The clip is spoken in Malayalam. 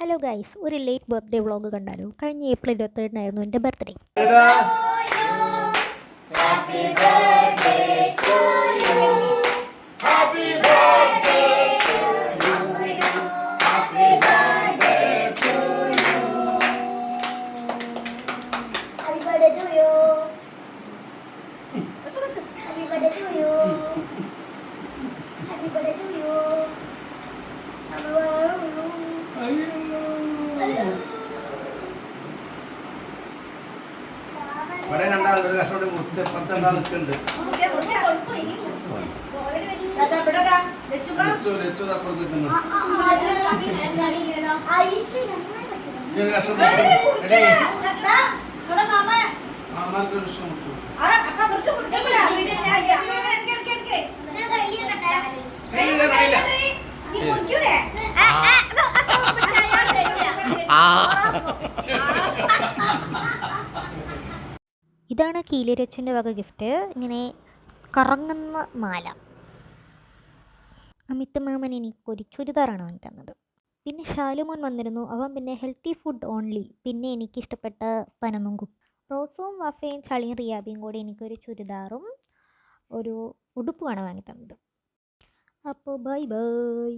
ഹലോ ഗൈസ്, ഒരു ലേറ്റ് ബർത്ത്ഡേ വ്ളോഗ് കണ്ടാലോ? കഴിഞ്ഞ ഏപ്രിൽ 23-നായിരുന്നു എൻ്റെ ബർത്ത്ഡേ. ഇവിടെ രണ്ടാളൊരു കഷ്ടോടെ മുറിച്ചപ്പുറത്തുണ്ടാൾ നിൽക്കുന്നുണ്ട്. അപ്പുറത്ത് നിൽക്കുന്നു. അമ്മമാർക്ക് ഒരു ഇഷ്ടം മുറിച്ചു. ഇതാണ് കീലിരച്ചൻ്റെ വക ഗിഫ്റ്റ്. ഇങ്ങനെ കറങ്ങുന്ന മാല. അമിത് മാമൻ എനിക്കൊരു ചുരിദാറാണ് വാങ്ങി തന്നത്. പിന്നെ ശാലുമോൻ വന്നിരുന്നു. അവൻ പിന്നെ ഹെൽത്തി ഫുഡ് ഓൺലി. പിന്നെ എനിക്കിഷ്ടപ്പെട്ട പനനുങ്കും. റോസും വഫയും ചളിയും റിയാബിയും കൂടി എനിക്കൊരു ചുരിദാറും ഒരു ഉടുപ്പുമാണ് വാങ്ങി തന്നത്. അപ്പോൾ ബൈ ബൈ.